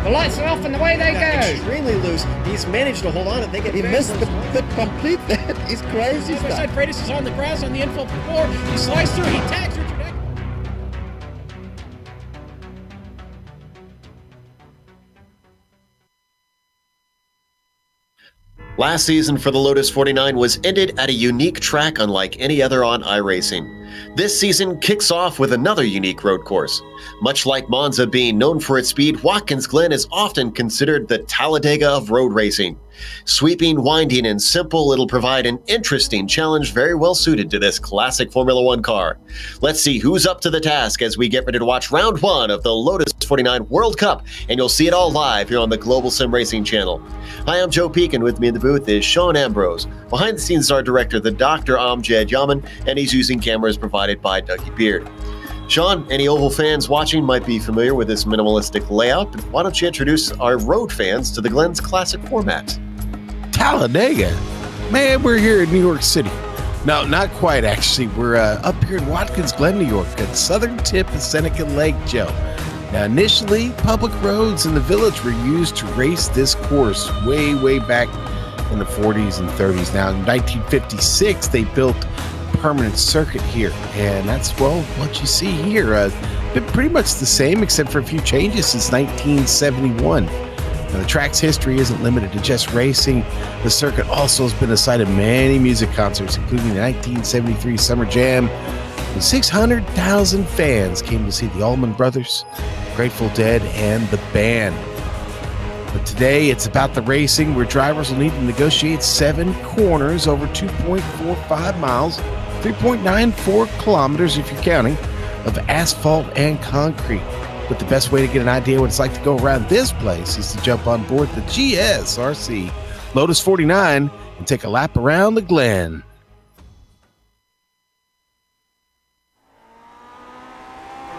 The lights are off and away they go. Extremely loose. He's managed to hold on and they get. He missed the complete that. He's crazy stuff. Side Freitas is on the grass on the infield floor. He sliced through. He tags Richard Eck. Last season for the Lotus 49 was ended at a unique track unlike any other on iRacing. This season kicks off with another unique road course. Much like Monza being known for its speed, Watkins Glen is often considered the Talladega of road racing. Sweeping, winding, and simple, it'll provide an interesting challenge very well suited to this classic Formula One car. Let's see who's up to the task as we get ready to watch round one of the Lotus 49 World Cup, and you'll see it all live here on the Global Sim Racing channel. Hi, I'm Joe Peak, and with me in the booth is Sean Ambrose. Behind the scenes is our director, the Dr. Amjad Yaman, and he's using cameras provided by Dougie Beard. Sean, any Oval fans watching might be familiar with this minimalistic layout, but why don't you introduce our road fans to the Glen's classic format? Talladega? Man, we're here in New York City. No, not quite, actually. We're up here in Watkins, Glen, New York, at southern tip of Seneca Lake, Joe. Now, initially, public roads in the village were used to race this course way back in the 40s and 30s. Now, in 1956, they built a permanent circuit here, and that's, well, what you see here. Been pretty much the same, except for a few changes since 1971. Now, the track's history isn't limited to just racing. The circuit also has been the site of many music concerts, including the 1973 Summer Jam, when 600,000 fans came to see the Allman Brothers, Grateful Dead, and the band. But today, it's about the racing, where drivers will need to negotiate 7 corners over 2.45 miles, 3.94 kilometers if you're counting, of asphalt and concrete. But the best way to get an idea what it's like to go around this place is to jump on board the GSRC Lotus 49 and take a lap around the Glen.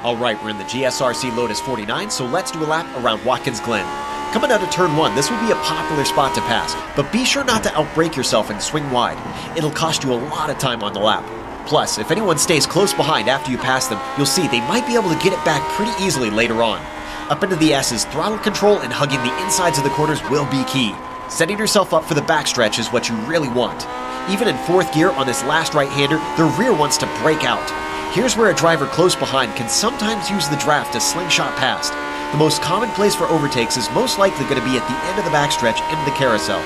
All right, we're in the GSRC Lotus 49, so let's do a lap around Watkins Glen. Coming out of turn 1, this will be a popular spot to pass, but be sure not to outbrake yourself and swing wide. It'll cost you a lot of time on the lap. Plus, if anyone stays close behind after you pass them, you'll see they might be able to get it back pretty easily later on. Up into the S's, throttle control and hugging the insides of the corners will be key. Setting yourself up for the backstretch is what you really want. Even in 4th gear on this last right-hander, the rear wants to break out. Here's where a driver close behind can sometimes use the draft to slingshot past. The most common place for overtakes is most likely going to be at the end of the backstretch into the carousel.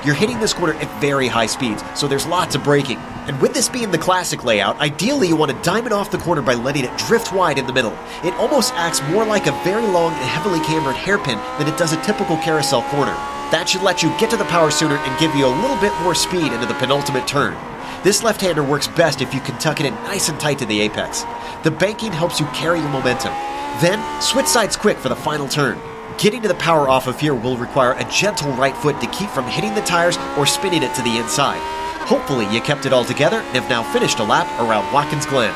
You're hitting this corner at very high speeds, so there's lots of braking. And with this being the classic layout, ideally you want to diamond off the corner by letting it drift wide in the middle. It almost acts more like a very long and heavily cambered hairpin than it does a typical carousel corner. That should let you get to the power sooner and give you a little bit more speed into the penultimate turn. This left-hander works best if you can tuck it in nice and tight to the apex. The banking helps you carry your momentum. Then, switch sides quick for the final turn. Getting to the power off of here will require a gentle right foot to keep from hitting the tires or spinning it to the inside. Hopefully you kept it all together and have now finished a lap around Watkins Glen.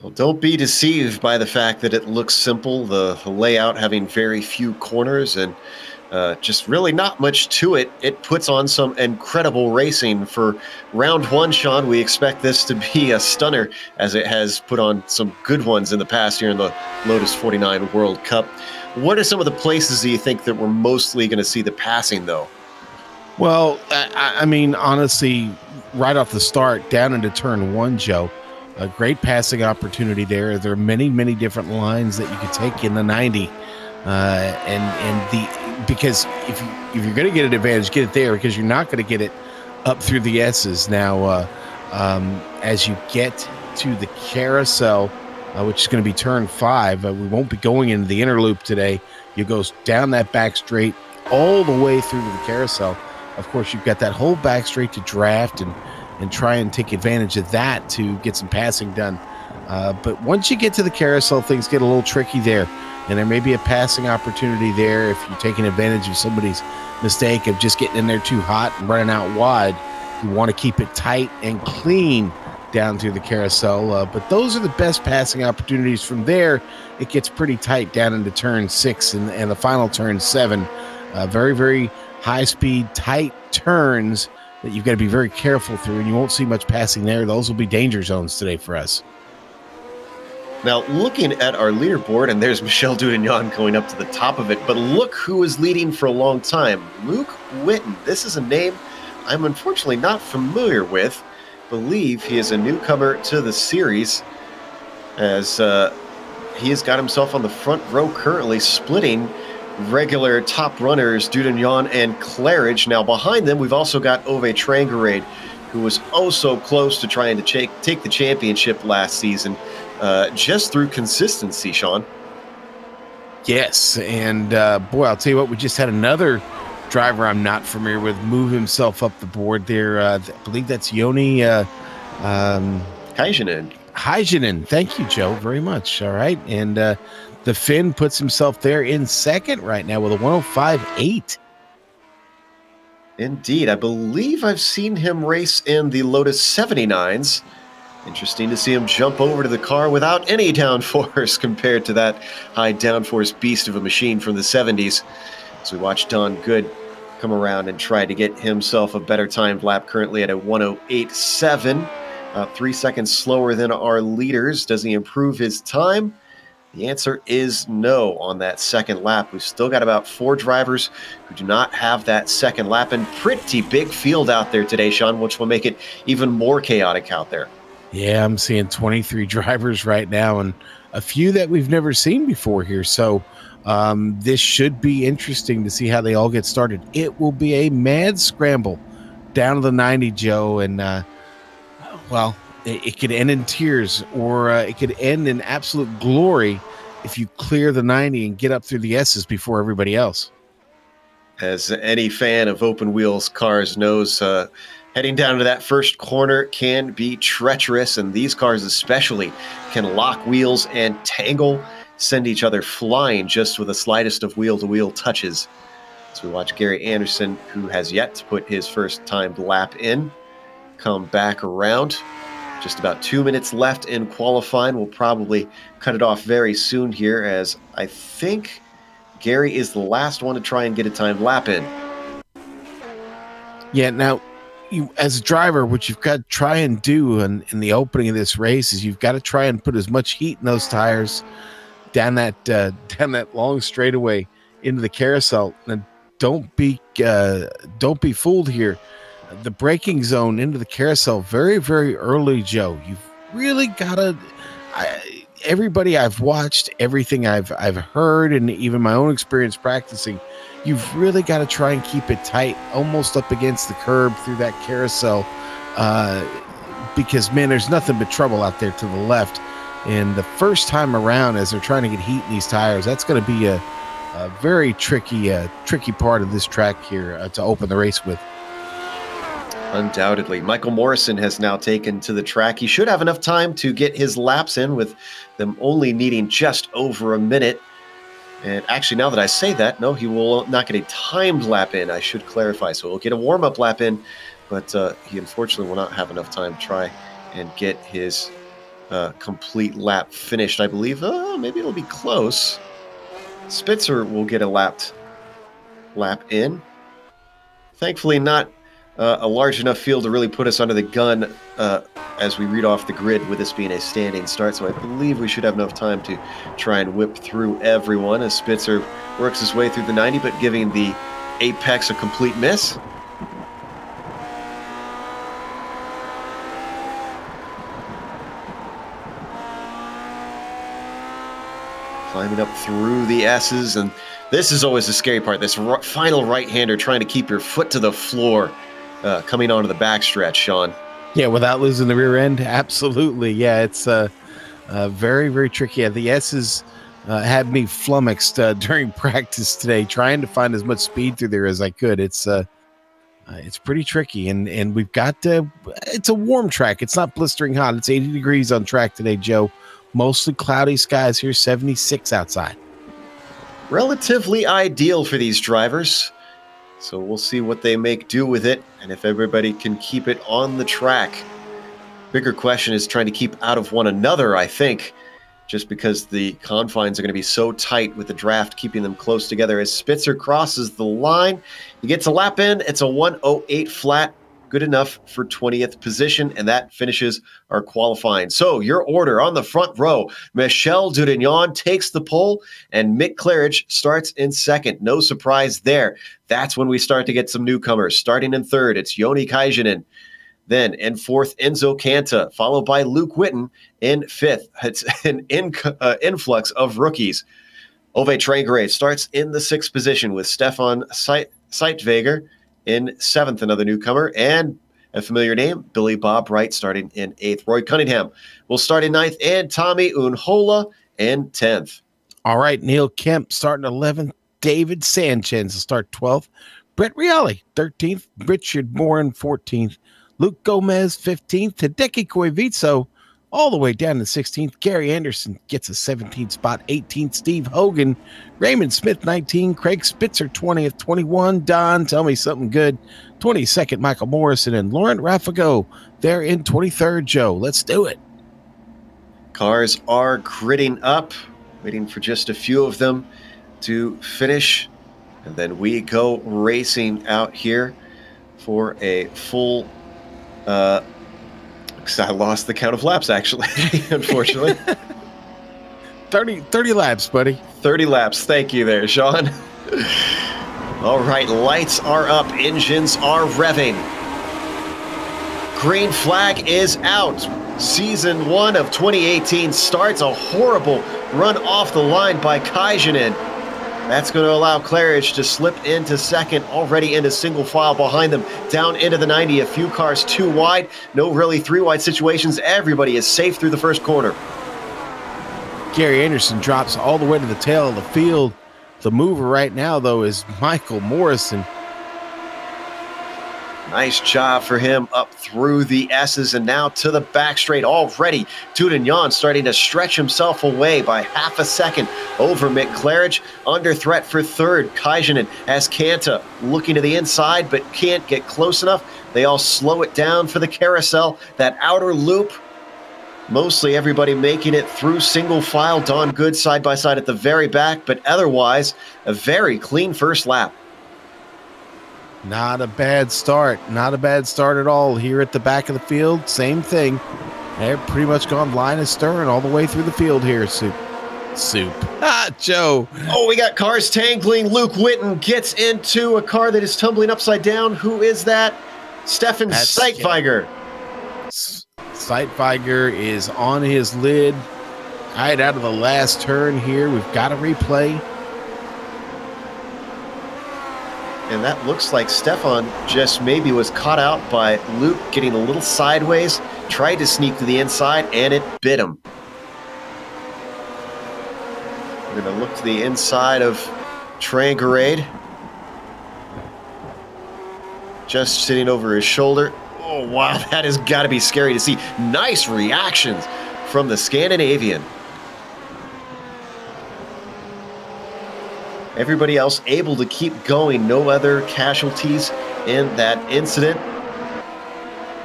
Well, don't be deceived by the fact that it looks simple, the layout having very few corners and just really not much to it. It puts on some incredible racing for round 1, Sean. We expect this to be a stunner, as it has put on some good ones in the past here in the Lotus 49 World Cup. What are some of the places that you think that we're mostly going to see the passing, though? Well, I mean, honestly, right off the start, down into turn 1, Joe, a great passing opportunity there. There are many, many different lines that you could take in the 90. Because if you're going to get an advantage, get it there, because you're not going to get it up through the S's. Now, as you get to the carousel, which is going to be turn 5, we won't be going into the inner loop today. You go down that back straight all the way through to the carousel. Of course, you've got that whole back straight to draft and try and take advantage of that to get some passing done. But once you get to the carousel, things get a little tricky there. And there may be a passing opportunity there if you're taking advantage of somebody's mistake of just getting in there too hot and running out wide. You want to keep it tight and clean down through the carousel. But those are the best passing opportunities. From there, it gets pretty tight down into turn 6 and the final turn 7. Very, very high-speed, tight turns that you've got to be very careful through, and you won't see much passing there. Those will be danger zones today for us. Now, looking at our leaderboard, and there's Michel Dudignon going up to the top of it, but look who is leading for a long time. Luke Witten. This is a name I'm unfortunately not familiar with. Believe he is a newcomer to the series, as he has got himself on the front row currently, splitting regular top runners Dudignon and Claridge. Now, behind them, we've also got Ove Trangerade, who was oh so close to trying to take the championship last season. Just through consistency, Sean. Yes, and boy, I'll tell you what, we just had another driver I'm not familiar with move himself up the board there. I believe that's Joni Hyjinen. Thank you, Joe, very much. All right, and the Finn puts himself there in second right now with a 105.8. Indeed, I believe I've seen him race in the Lotus 79s. Interesting to see him jump over to the car without any downforce compared to that high downforce beast of a machine from the 70s. So we watch Don Good come around and try to get himself a better timed lap, currently at a 108.7, 3 seconds slower than our leaders. Does he improve his time? The answer is no on that second lap. We've still got about 4 drivers who do not have that second lap, and pretty big field out there today, Sean, which will make it even more chaotic out there. Yeah, I'm seeing 23 drivers right now and a few that we've never seen before here. So this should be interesting to see how they all get started. It will be a mad scramble down to the 90, Joe. And, well, it could end in tears, or it could end in absolute glory if you clear the 90 and get up through the S's before everybody else. As any fan of open wheels cars knows, heading down to that first corner can be treacherous, and these cars especially can lock wheels and tangle, send each other flying just with the slightest of wheel-to-wheel touches. So we watch Gary Anderson, who has yet to put his first timed lap in, come back around. Just about 2 minutes left in qualifying. We'll probably cut it off very soon here, as I think Gary is the last one to try and get a timed lap in. Yeah, now, you as a driver, what you've got to try and do in the opening of this race is you've got to try and put as much heat in those tires down that long straightaway into the carousel. And don't be fooled here. The braking zone into the carousel very, very early, Joe. You've really got to. Everybody I've watched, everything I've heard, and even my own experience practicing, you've really got to try and keep it tight, almost up against the curb through that carousel, because man, there's nothing but trouble out there to the left. And the first time around, as they're trying to get heat in these tires, that's going to be a very tricky part of this track here to open the race with. Undoubtedly. Michael Morrison has now taken to the track. He should have enough time to get his laps in, with them only needing just over a minute. And actually, now that I say that, no, he will not get a timed lap in, I should clarify. So he'll get a warm-up lap in, but he unfortunately will not have enough time to try and get his complete lap finished, I believe. Maybe it'll be close. Spitzer will get a lap in. Thankfully, not a large enough field to really put us under the gun as we read off the grid, with this being a standing start. So I believe we should have enough time to try and whip through everyone as Spitzer works his way through the 90, but giving the apex a complete miss. Climbing up through the S's, and this is always the scary part, this final right-hander trying to keep your foot to the floor coming onto the backstretch, Sean. Yeah, without losing the rear end, absolutely. Yeah, it's very, very tricky. The S's had me flummoxed during practice today, trying to find as much speed through there as I could. It's pretty tricky, and we've got it's a warm track. It's not blistering hot. It's 80 degrees on track today, Joe. Mostly cloudy skies here, 76 outside. Relatively ideal for these drivers. So we'll see what they make do with it, and if everybody can keep it on the track. Bigger question is trying to keep out of one another, I think, just because the confines are going to be so tight with the draft, keeping them close together. As Spitzer crosses the line, he gets a lap in. It's a 1:08 flat. Good enough for 20th position, and that finishes our qualifying. So your order on the front row: Michel Dudignon takes the pole, and Mick Claridge starts in second. No surprise there. That's when we start to get some newcomers. Starting in third, it's Joni Kajanen. Then in fourth, Enzo Canta, followed by Luke Witten in fifth. It's an influx of rookies. Ove Traeger starts in the sixth position with Stefan Zeitweger in seventh, another newcomer, and a familiar name, Billy Bob Wright, starting in eighth. Roy Cunningham will start in ninth, and Tommy Unhola in 10th. All right, Neil Kemp starting 11th. David Sanchez will start 12th. Brett Reale, 13th. Richard Moore in 14th. Luke Gomez, 15th. Hideki Koivitso all the way down to 16th. Gary Anderson gets a 17th spot. 18th, Steve Hogan. Raymond Smith, 19. Craig Spitzer, 20th. 21, Don, tell me something good. 22nd, Michael Morrison. And Laurent Raffago, they're in 23rd, Joe. Let's do it. Cars are gridding up, waiting for just a few of them to finish. And then we go racing out here for a full... I lost the count of laps, actually, unfortunately. 30 laps, buddy. 30 laps. Thank you there, Sean. All right, lights are up. Engines are revving. Green flag is out. Season 1 of 2018 starts. A horrible run off the line by Kajanen. That's going to allow Claridge to slip into second, already into single file behind them, down into the 90. A few cars too wide. No really three wide situations. Everybody is safe through the first corner. Gary Anderson drops all the way to the tail of the field. The mover right now, though, is Michael Morrison. Nice job for him up through the S's and now to the back straight already. Dudignon starting to stretch himself away by half a second over Mick Claridge. Under threat for third. Kajanen has Canta looking to the inside but can't get close enough. They all slow it down for the carousel, that outer loop. Mostly everybody making it through single file. Don Good side by side at the very back, but otherwise a very clean first lap. Not a bad start. Not a bad start at all here at the back of the field. Same thing. They're pretty much gone line astern all the way through the field here. Soup. Ah, Joe. Oh, we got cars tangling. Luke Witten gets into a car that is tumbling upside down. Who is that? Stefan Sightweiger. Sightweiger is on his lid. Right out of the last turn here. We've got a replay. And that looks like Stefan just maybe was caught out by Luke getting a little sideways, tried to sneak to the inside, and it bit him. We're going to look to the inside of Trangarade. Just sitting over his shoulder. Oh, wow, that has got to be scary to see. Nice reactions from the Scandinavian. Everybody else able to keep going. No other casualties in that incident.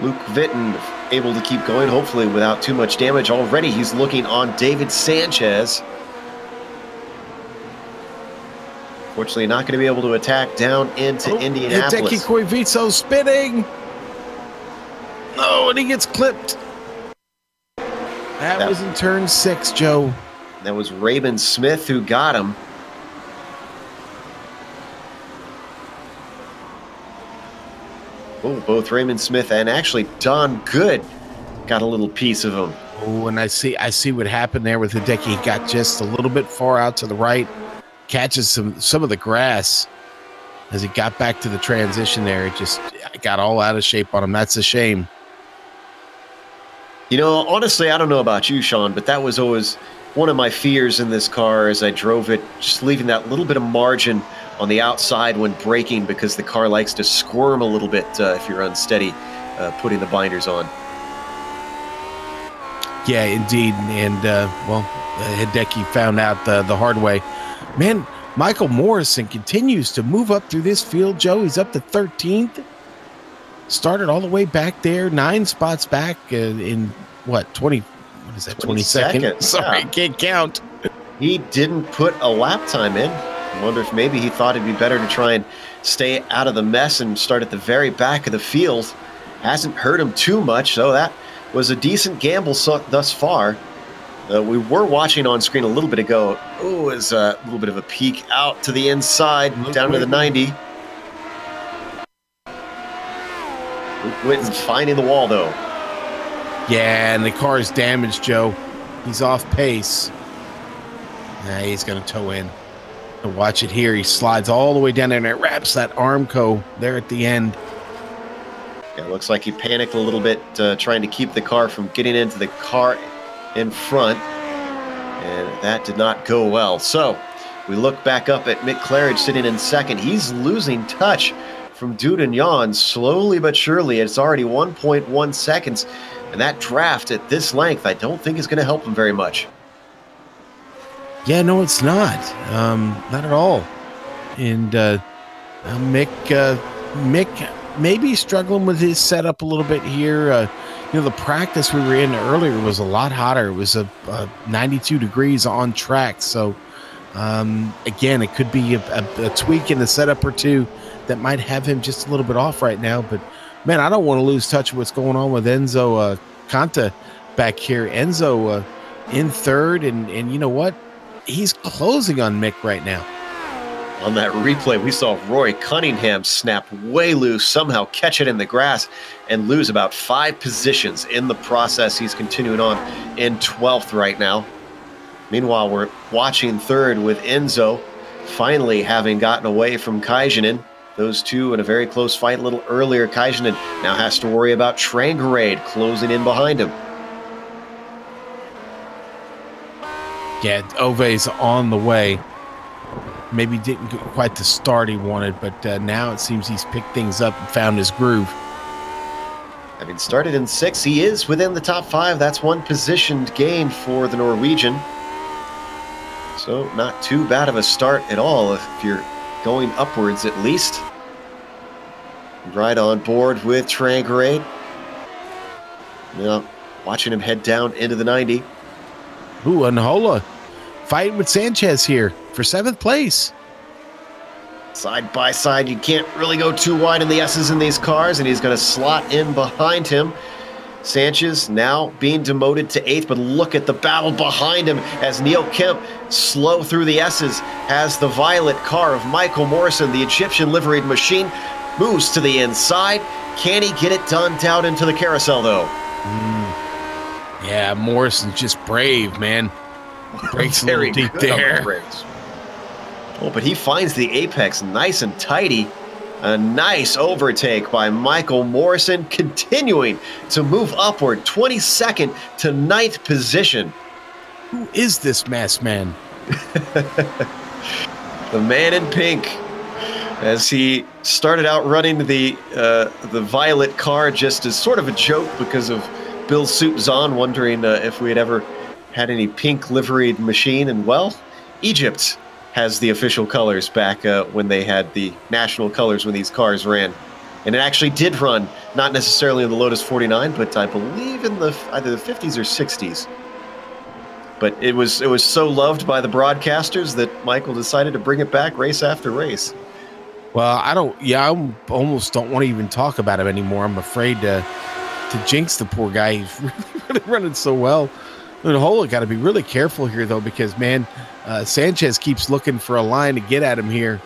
Luke Witten able to keep going, hopefully without too much damage. Already he's looking on David Sanchez. Fortunately, not going to be able to attack down into Indianapolis. Hideki Koivisto spinning. No, and he gets clipped. That was in turn 6, Joe. That was Raymond Smith who got him. Oh, both Raymond Smith and actually Don Good got a little piece of him. Oh, and I see what happened there with Hideki. He got just a little bit far out to the right. Catches some of the grass as he got back to the transition there. It just got all out of shape on him. That's a shame. You know, honestly, I don't know about you, Sean, but that was always one of my fears in this car as I drove it, just leaving that little bit of margin on the outside when braking because the car likes to squirm a little bit if you're unsteady putting the binders on. Yeah, indeed. And, Hideki found out the hard way. Man, Michael Morrison continues to move up through this field, Joe. He's up to 13th. Started all the way back there, 9 spots back in, 22nd? Sorry, yeah. Can't count. He didn't put a lap time in. I wonder if maybe he thought it'd be better to try and stay out of the mess and start at the very back of the field. Hasn't hurt him too much, so that was a decent gamble thus far. We were watching on screen a little bit ago. Oh, it was a little bit of a peek out to the inside, down to the 90. Luke Witten's finding the wall, though. Yeah, and the car's damaged, Joe. He's off pace. Nah, he's going to tow in. And watch it here. He slides all the way down there and it wraps that Armco there at the end. Yeah, it looks like he panicked a little bit, trying to keep the car from getting into the car in front, and that did not go well. So we look back up at Mick Claridge sitting in second. He's losing touch from Dudagnon slowly but surely. It's already 1.1 seconds, and that draft at this length I don't think is going to help him very much. Yeah, no, it's not. Not at all. And Mick maybe struggling with his setup a little bit here. The practice we were in earlier was a lot hotter. It was 92 degrees on track. So, again, it could be a tweak in the setup or two that might have him just a little bit off right now. But, man, I don't want to lose touch of what's going on with Enzo Conta back here. Enzo in third, and you know what? He's closing on Mick right now. On that replay, we saw Roy Cunningham snap way loose, somehow catch it in the grass, and lose about 5 positions in the process. He's continuing on in 12th right now. Meanwhile, we're watching third with Enzo finally having gotten away from Kajanen. Those two in a very close fight a little earlier. Kajanen now has to worry about Trangarade closing in behind him. Yeah, Ove's on the way. Maybe didn't get quite the start he wanted, but now it seems he's picked things up and found his groove. Having started in 6th, he is within the top 5. That's 1 positioned gain for the Norwegian. So not too bad of a start at all if you're going upwards at least. right on board with Trangrade. Now, watching him head down into the 90. Ooh, Unhola fighting with Sanchez here for 7th place. Side by side, you can't really go too wide in the S's in these cars, and he's going to slot in behind him. Sanchez now being demoted to 8th, but look at the battle behind him as Neil Kemp, slow through the S's, has the violet car of Michael Morrison, the Egyptian liveried machine, moves to the inside. Can he get it done down into the carousel, though? Yeah, Morrison's just brave, man. Breaks a little deep there. Oh, but he finds the apex nice and tidy. A nice overtake by Michael Morrison, continuing to move upward, 22nd to 9th position. Who is this masked man? The man in pink, as he started out running the violet car just as sort of a joke because of Bill Soup Zahn wondering if we had ever had any pink liveried machine. And, well, Egypt has the official colors back when they had the national colors when these cars ran. And it actually did run, not necessarily in the Lotus 49, but I believe in either the 50s or 60s. But it was so loved by the broadcasters that Michael decided to bring it back race after race. Well, I almost don't want to even talk about him anymore. I'm afraid to jinx the poor guy. He's really running so well. Unhola got to be really careful here, though, because, man, Sanchez keeps looking for a line to get at him here.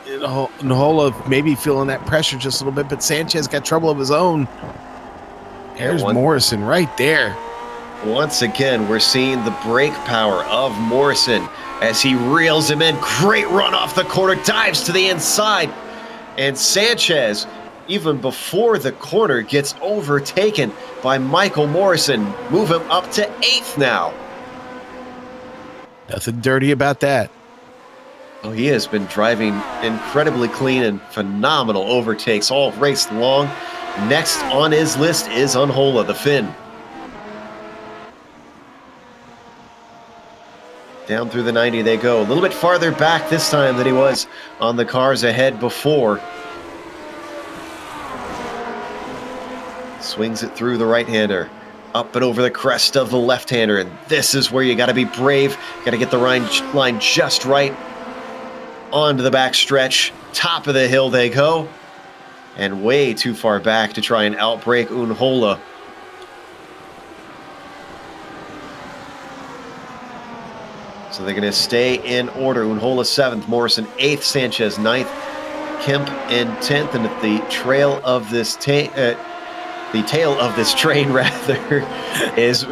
Unhola maybe feeling that pressure just a little bit, but Sanchez got trouble of his own. There's Morrison right there. Once again, we're seeing the brake power of Morrison as he reels him in. Great run off the corner, dives to the inside. And Sanchez, even before the corner, gets overtaken by Michael Morrison. Move him up to 8th now. Nothing dirty about that. Oh, he has been driving incredibly clean and phenomenal overtakes all race long. Next on his list is Unhola, the Finn. Down through the 90 they go. A little bit farther back this time than he was on the cars ahead before. Swings it through the right-hander. Up and over the crest of the left-hander. And this is where you got to be brave. Got to get the line just right. Onto the back stretch. Top of the hill they go. And way too far back to try and outbrake Unhola. So they're going to stay in order. Unhola 7th, Morrison 8th, Sanchez 9th, Kemp in 10th, and at the trail of this train rather is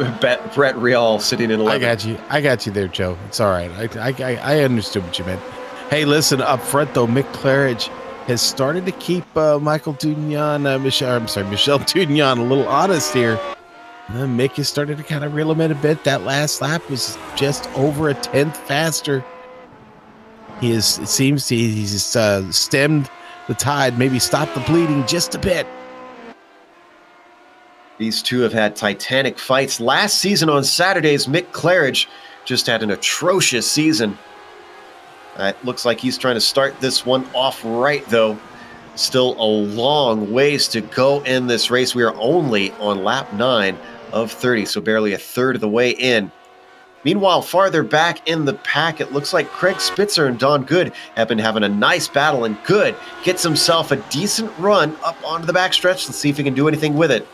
Brett Rial sitting in 11th. I got you there, Joe. It's all right. I understood what you meant. Hey, listen, up front though, Mick Claridge has started to keep Michel Dugnan a little honest here. Mick has started to kind of reel him in a bit. That last lap was just over a 10th faster. It seems he's stemmed the tide, maybe stopped the bleeding just a bit. These two have had titanic fights. Last season on Saturdays, Mick Claridge just had an atrocious season. It looks like he's trying to start this one off right, though. Still a long ways to go in this race. We are only on lap 9 of 30, so barely a third of the way in. Meanwhile, farther back in the pack, it looks like Craig Spitzer and Don Good have been having a nice battle, and Good gets himself a decent run up onto the backstretch. Let's see if he can do anything with it.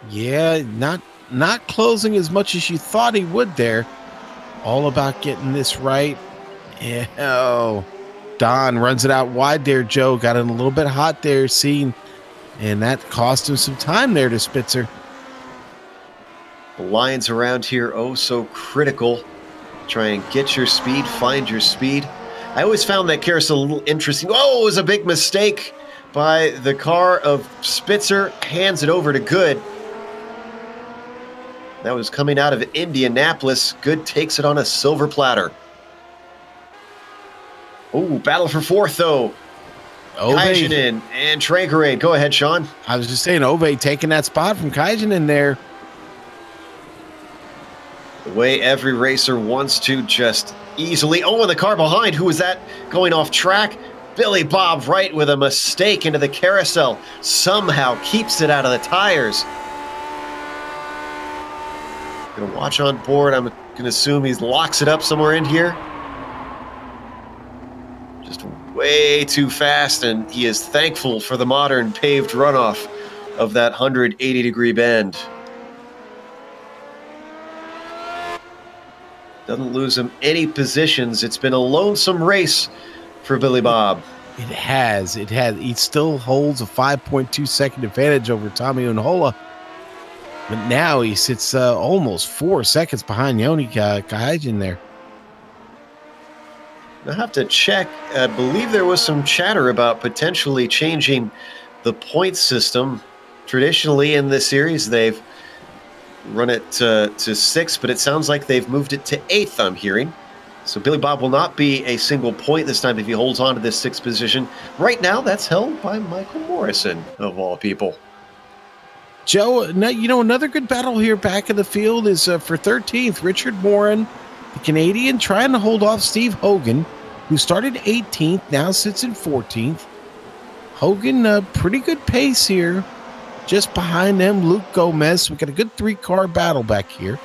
Yeah, not closing as much as you thought he would there. All about getting this right. Oh, Don runs it out wide there, Joe. Got it a little bit hot there, and that cost him some time there to Spitzer. The lines around here, oh so critical. Try and get your speed, find your speed. I always found that carousel a little interesting. Oh, it was a big mistake by the car of Spitzer. Hands it over to Good. That was coming out of Indianapolis. Good takes it on a silver platter. Oh, battle for 4th, though. Kaijinen and Trangarade. Go ahead, Sean. I was just saying, Ove taking that spot from Kaijinen there. The way every racer wants to just easily. Oh, and the car behind, who was that going off track? Billy Bob Wright with a mistake into the carousel. Somehow keeps it out of the tires. Gonna watch on board. I'm gonna assume he locks it up somewhere in here. Just way too fast, and he is thankful for the modern paved runoff of that 180-degree bend. Doesn't lose him any positions. It's been a lonesome race for Billy Bob. It has. He still holds a 5.2 second advantage over Tommy Unhola. But now he sits almost 4 seconds behind Yoni Kahajian there. I'll have to check. I believe there was some chatter about potentially changing the point system. Traditionally in this series, they've run it to 6, but it sounds like they've moved it to 8th, I'm hearing. So Billy Bob will not be a single point this time if he holds on to this 6th position. Right now, that's held by Michael Morrison, of all people. Joe, another good battle here back in the field is for 13th, Richard Morin, the Canadian, trying to hold off Steve Hogan, who started 18th, now sits in 14th. Hogan, pretty good pace here. Just behind them, Luke Gomez. We got a good 3-car battle back here.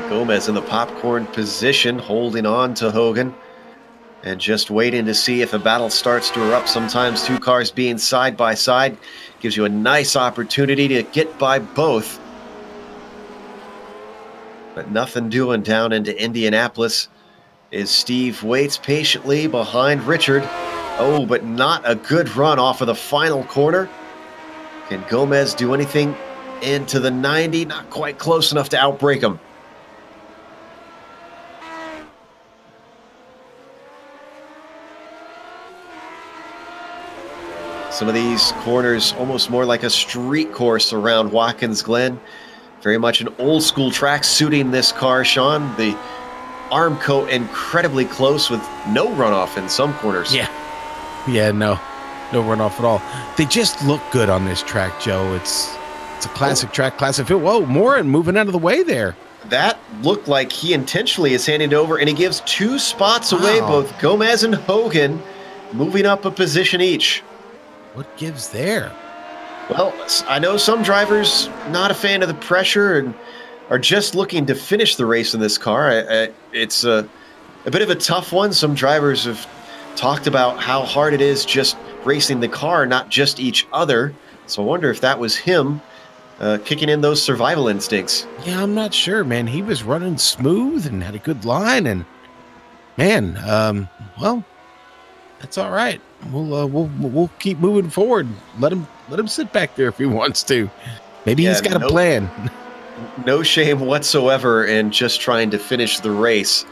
Gomez in the popcorn position, holding on to Hogan and just waiting to see if a battle starts to erupt. Sometimes 2 cars being side by side gives you a nice opportunity to get by both. But nothing doing down into Indianapolis is Steve waits patiently behind Richard. Oh, but not a good run off of the final corner. Can Gomez do anything into the 90? Not quite close enough to outbreak him. Some of these corners almost more like a street course around Watkins Glen. Very much an old school track suiting this car, Sean. The arm coat incredibly close with no runoff in some corners. Yeah, no runoff at all. They just look good on this track, Joe. It's a classic track, classic feel. Whoa, Morin moving out of the way there. That looked like he intentionally is handing it over, and he gives 2 spots away, both Gomez and Hogan, moving up a position each. What gives there? Well, I know some drivers not a fan of the pressure and are just looking to finish the race in this car. It's a bit of a tough one. Some drivers have talked about how hard it is just racing the car, not just each other. So I wonder if that was him kicking in those survival instincts. Yeah, I'm not sure, man. He was running smooth and had a good line, and man, well, that's all right. We'll keep moving forward. Let him sit back there if he wants to. Maybe he's got a plan. No shame whatsoever in just trying to finish the race.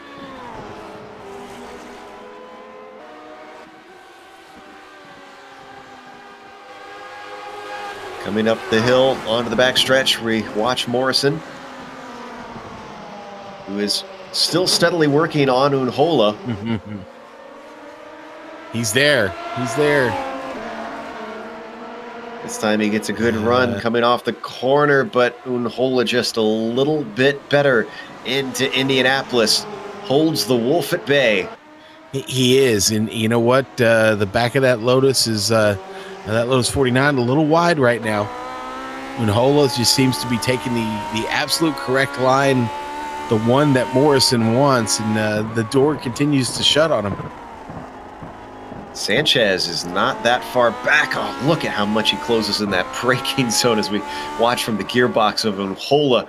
Coming up the hill onto the backstretch, we watch Morrison, who is still steadily working on Unhola. He's there. This time he gets a good run coming off the corner, but Unhola just a little bit better into Indianapolis. Holds the Wolf at bay. He is, and you know what? The back of that Lotus is that Lotus 49 a little wide right now. Unhola just seems to be taking the absolute correct line, the one that Morrison wants, and the door continues to shut on him. Sanchez is not that far back. Oh, look at how much he closes in that braking zone as we watch from the gearbox of Unhola.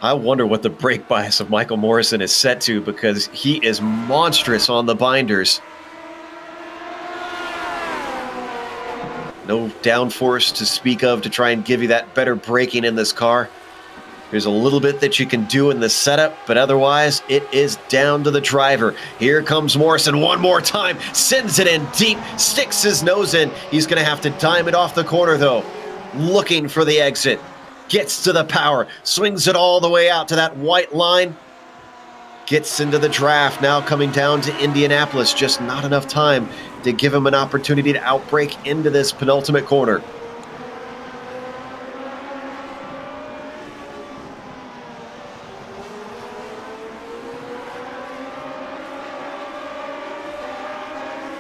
I wonder what the brake bias of Michael Morrison is set to, because he is monstrous on the binders. No downforce to speak of to try and give you that better braking in this car. There's a little bit that you can do in the setup, but otherwise it is down to the driver. Here comes Morrison one more time, sends it in deep, sticks his nose in. He's going to have to dime it off the corner, though. Looking for the exit. Gets to the power, swings it all the way out to that white line. Gets into the draft, now coming down to Indianapolis. Just not enough time to give him an opportunity to outbrake into this penultimate corner.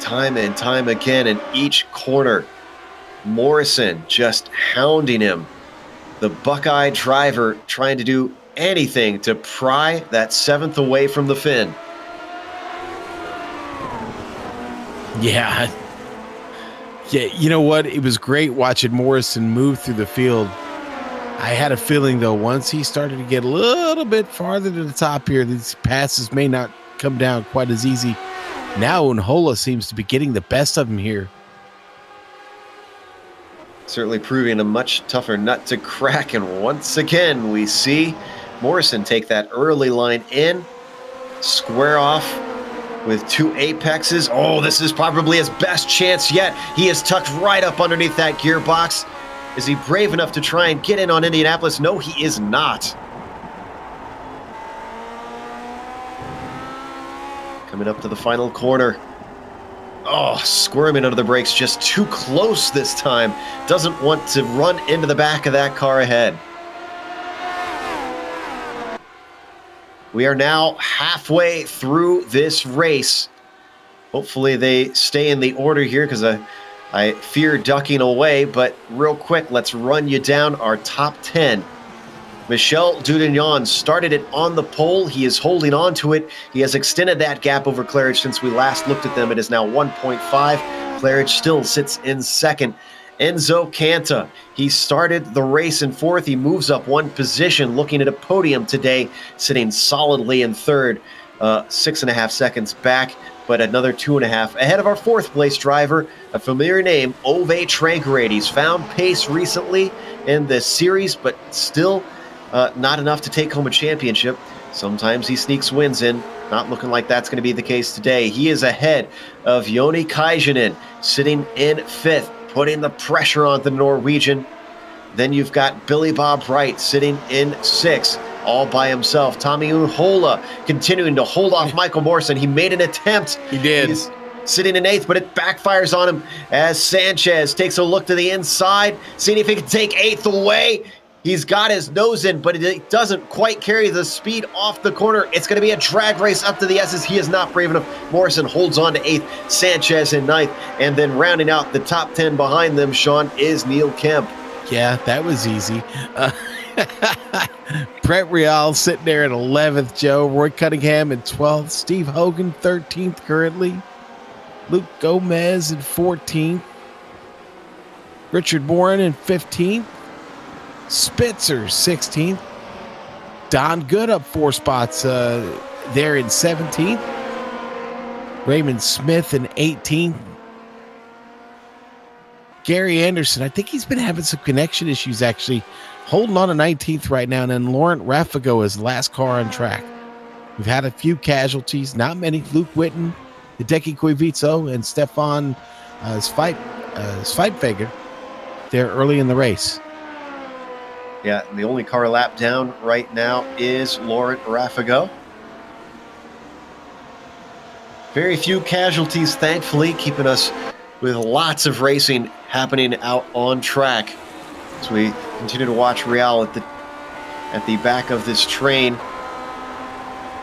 time and time again in each corner. Morrison just hounding him. The Buckeye driver trying to do anything to pry that 7th away from the Finn. Yeah. Yeah, you know what? It was great watching Morrison move through the field. I had a feeling, though, once he started to get a little bit farther to the top here, these passes may not come down quite as easy. Now Unhola seems to be getting the best of him here. Certainly proving a much tougher nut to crack. And once again, we see Morrison take that early line in, square off with 2 apexes. Oh, this is probably his best chance yet. He is tucked right up underneath that gearbox. Is he brave enough to try and get in on Indianapolis? No, he is not. Coming up to the final corner. Oh, squirming under the brakes, just too close this time. Doesn't want to run into the back of that car ahead. We are now halfway through this race. Hopefully they stay in the order here because I fear ducking away, but real quick, let's run you down our top 10. Michel Dudignon started it on the pole. He is holding on to it. He has extended that gap over Claridge since we last looked at them. It is now 1.5. Claridge still sits in second. Enzo Canta, he started the race in 4th. He moves up 1 position, looking at a podium today, sitting solidly in 3rd, 6.5 seconds back, but another 2.5 ahead of our 4th place driver, a familiar name, Ove Tranqueray. He's found pace recently in this series, but still not enough to take home a championship. Sometimes he sneaks wins in. Not looking like that's going to be the case today. He is ahead of Joni Kajanen, sitting in 5th, putting the pressure on the Norwegian. Then you've got Billy Bob Wright sitting in 6th, all by himself. Tommy Unhola continuing to hold off Michael Morrison. He made an attempt. He did. He's sitting in 8th, but it backfires on him as Sanchez takes a look to the inside, seeing if he can take 8th away. He's got his nose in, but it doesn't quite carry the speed off the corner. It's going to be a drag race up to the S's. He is not brave enough. Morrison holds on to 8th, Sanchez in 9th, and then rounding out the top 10 behind them, Sean, is Neil Kemp. Yeah, that was easy. Brett Real sitting there at 11th, Joe. Roy Cunningham in 12th. Steve Hogan, 13th currently. Luke Gomez in 14th. Richard Morin in 15th. Spitzer, 16th. Don Good up 4 spots there in 17th. Raymond Smith in 18th. Gary Anderson, I think he's been having some connection issues, actually. Holding on to 19th right now. And then Laurent Raffago is last car on track. We've had a few casualties, not many. Luke Witten, Hideki Koivitso, and Stefan Zweitfeger there early in the race. Yeah, and the only car lap down right now is Laurent Raffago. Very few casualties, thankfully, keeping us with lots of racing happening out on track. As we continue to watch Real at the back of this train,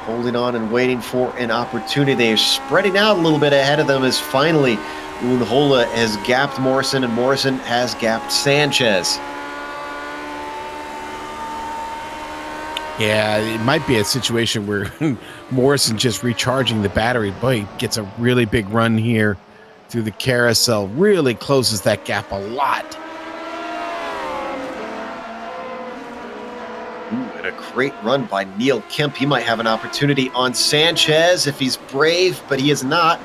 holding on and waiting for an opportunity. They're spreading out a little bit ahead of them as finally Unhola has gapped Morrison and Morrison has gapped Sanchez. Yeah, it might be a situation where Morrison just recharging the battery. Boy, he gets a really big run here through the carousel. Really closes that gap a lot. And a great run by Neil Kemp. He might have an opportunity on Sanchez if he's brave, but he is not.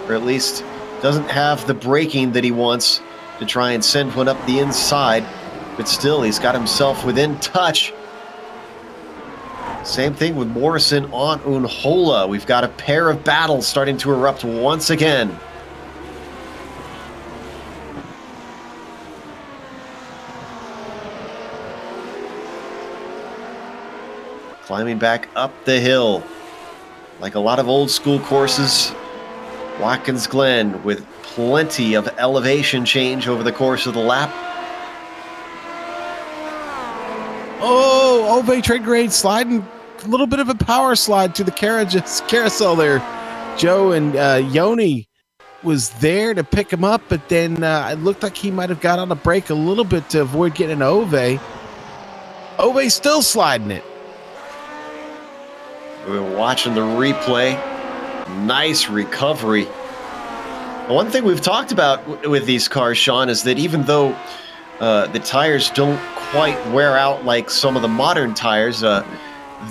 Or at least doesn't have the braking that he wants to try and send one up the inside. But still, he's got himself within touch. Same thing with Morrison on Unhola. We've got a pair of battles starting to erupt once again. Climbing back up the hill. Like a lot of old school courses, Watkins Glen with plenty of elevation change over the course of the lap. Oh, Ove trade grade sliding. A little bit of a power slide to the carousel there. Joe and Yoni was there to pick him up, but then it looked like he might have got on a break a little bit to avoid getting an Ove. Ove's still sliding it. We're watching the replay. Nice recovery. One thing we've talked about with these cars, Sean, is that even though the tires don't quite wear out like some of the modern tires,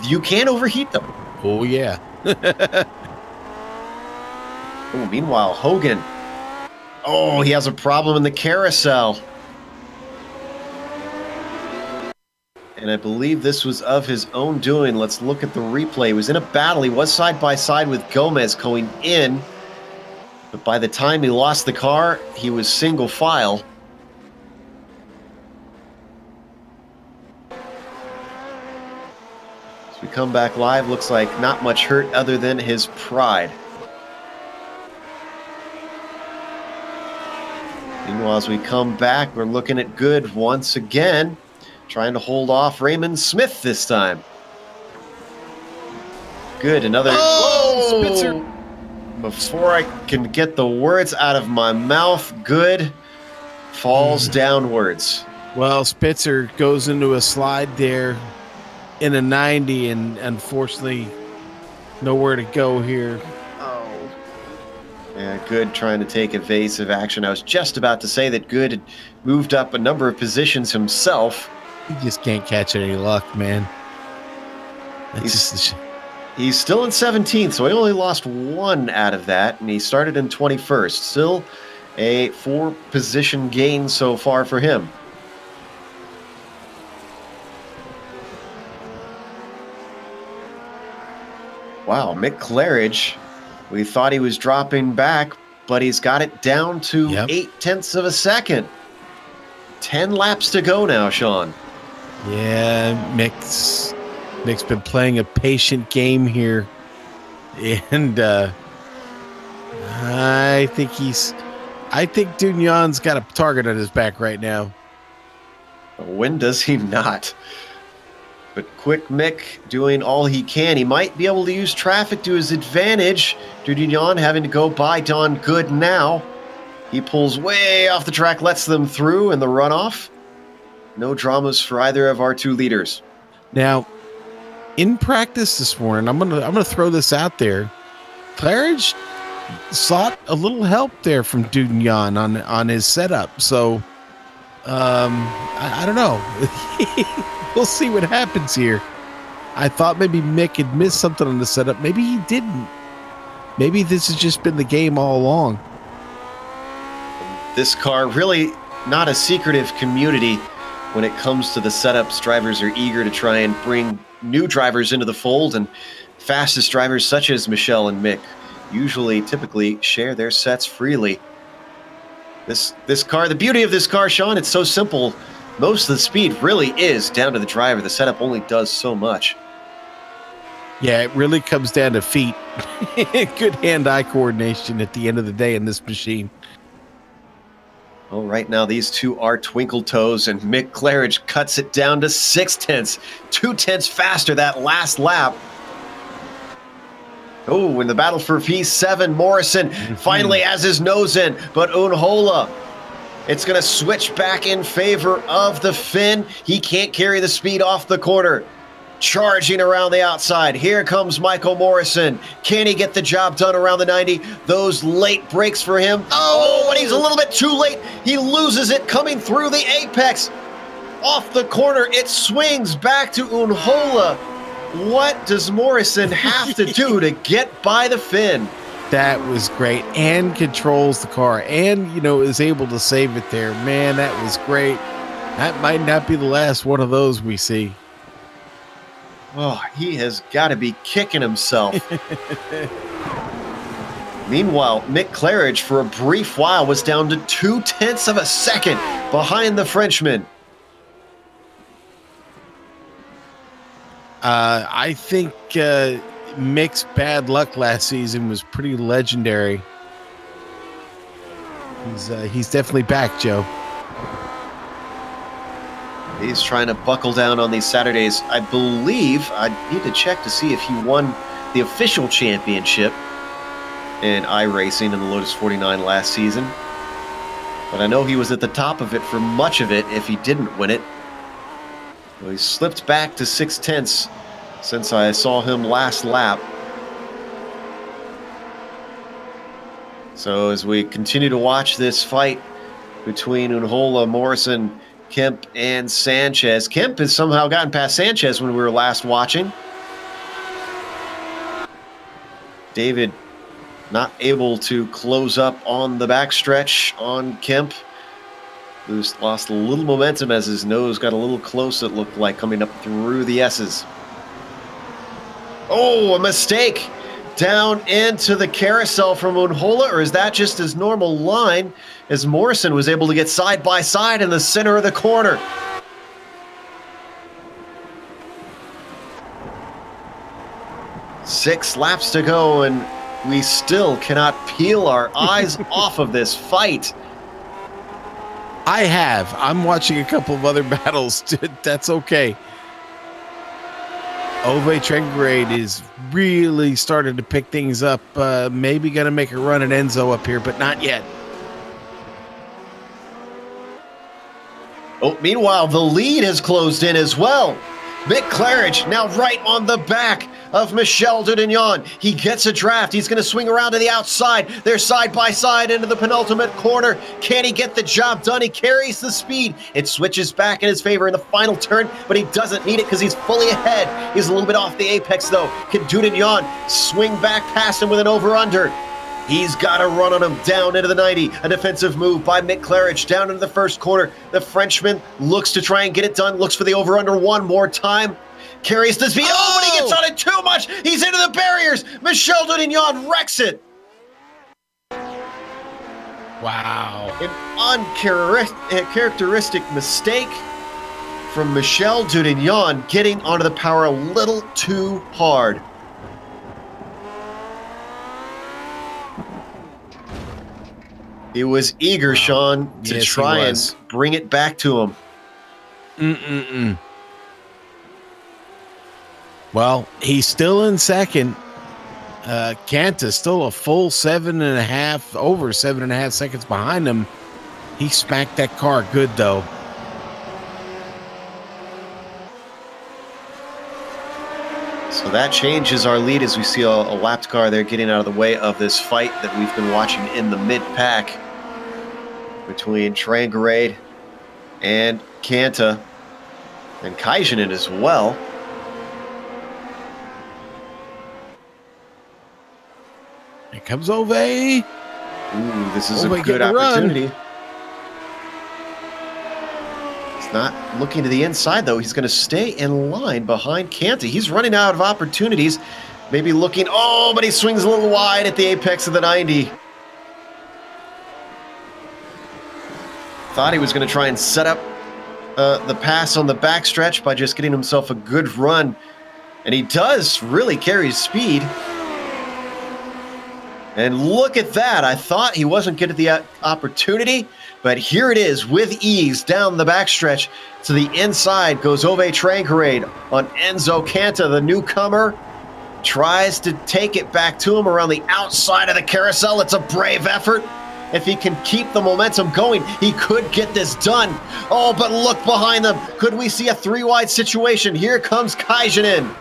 you can overheat them. Oh, yeah. Oh, meanwhile, Hogan. Oh, he has a problem in the carousel. And I believe this was of his own doing. Let's look at the replay. He was in a battle. He was side by side with Gomez going in. But by the time he lost the car, he was single file. As we come back live, looks like not much hurt other than his pride. Meanwhile, as we come back, we're looking at Good once again, trying to hold off Raymond Smith this time. Good, another... Oh, Spitzer! Before I can get the words out of my mouth, Good falls downwards. Well, Spitzer goes into a slide there in a 90, and unfortunately, nowhere to go here. Oh. Yeah, Good trying to take evasive action. I was just about to say that Good had moved up a number of positions himself. He just can't catch any luck, man. He's still in 17th, so he only lost one out of that, and he started in 21st. Still a 4-position gain so far for him. Wow, Mick Claridge, we thought he was dropping back, but he's got it down to 0.8 of a second. 10 laps to go now, Sean. Yeah, Mick's been playing a patient game here, and I think Dugnon's got a target on his back right now. When does he not? But quick Mick doing all he can. He might be able to use traffic to his advantage. Dugnon having to go by Don Good now. He pulls way off the track, lets them through in the runoff. No dramas for either of our two leaders. Now, in practice this morning, I'm gonna throw this out there. Claridge sought a little help there from Dugnon on his setup. So I don't know. We'll see what happens here. I thought maybe Mick had missed something on the setup. Maybe he didn't. Maybe this has just been the game all along. This car really not a secretive community when it comes to the setups. Drivers are eager to try and bring new drivers into the fold, and fastest drivers such as Michelle and Mick typically share their sets freely. This car, the beauty of this car, Sean, it's so simple. Most of the speed really is down to the driver. The setup only does so much. Yeah, it really comes down to feet. Good hand-eye coordination at the end of the day in this machine. Well, right now these two are twinkle toes, and Mick Claridge cuts it down to 0.6, 0.2 faster that last lap. Oh, in the battle for P7, Morrison finally has his nose in, but Unhola, it's going to switch back in favor of the Finn. He can't carry the speed off the corner. Charging around the outside. Here comes Michael Morrison. Can he get the job done around the 90? Those late brakes for him. Oh, but he's a little bit too late. He loses it coming through the apex. Off the corner, it swings back to Unhola. What does Morrison have to do to get by the Finn? That was great, and controls the car, and, is able to save it there. Man, that was great. That might not be the last one of those we see. Oh, he has got to be kicking himself. Meanwhile, Mick Claridge, for a brief while, was down to 0.2 of a second behind the Frenchman. I think Mick's bad luck last season was pretty legendary. He's definitely back, Joe. He's trying to buckle down on these Saturdays. I believe, I need to check to see if he won the official championship. in iRacing in the Lotus 49 last season. But I know he was at the top of it for much of it if he didn't win it. Well, he slipped back to 6/10 since I saw him last lap. So as we continue to watch this fight between Unhola, Morrison, Kemp, and Sanchez. Kemp has somehow gotten past Sanchez when we were last watching. David not able to close up on the backstretch on Kemp. Lost a little momentum as his nose got a little close, it looked like, coming up through the S's. Oh, a mistake down into the carousel from Unhola, or is that just his normal line as Morrison was able to get side by side in the center of the corner? Six laps to go, and we still cannot peel our eyes off of this fight. I'm watching a couple of other battles. That's okay. Ove Trengrade is really starting to pick things up. Maybe going to make a run at Enzo up here, but not yet. Oh, meanwhile, the lead has closed in as well. Mick Claridge now right on the back of Michel Dudignon. He gets a draft. He's going to swing around to the outside. They're side by side into the penultimate corner. Can he get the job done? He carries the speed. It switches back in his favor in the final turn, but he doesn't need it because he's fully ahead. He's a little bit off the apex, though. Can Dudignon swing back past him with an over-under? He's got a run on him down into the 90. A defensive move by Mick Claridge down into the first corner. The Frenchman looks to try and get it done. Looks for the over-under one more time. Carries the speed. Oh, but he gets on it too much. He's into the barriers. Michel Dudignon wrecks it. Wow. An uncharacteristic mistake from Michel Dudignon, getting onto the power a little too hard. He was eager, Sean, to try and bring it back to him. Well, he's still in second. Kanta still a full 7.5, over 7.5 seconds behind him. He smacked that car good, though. So that changes our lead as we see a lapped car there getting out of the way of this fight that we've been watching in the mid-pack between Trangarade and Kanta and Kaijinen as well. Here comes Ove. Ooh, this is a good opportunity. He's not looking to the inside, though. He's going to stay in line behind Kanta. He's running out of opportunities. Maybe looking, oh, but he swings a little wide at the apex of the 90. Thought he was going to try and set up the pass on the backstretch by just getting himself a good run. And he does really carry speed. And look at that. I thought he wasn't getting the opportunity, but here it is with ease down the backstretch. To the inside goes Ove Trangarade on Enzo Kanta, the newcomer. Tries to take it back to him around the outside of the carousel. It's a brave effort. If he can keep the momentum going, he could get this done. Oh, but look behind them. Could we see a three-wide situation? Here comes Kaijinen.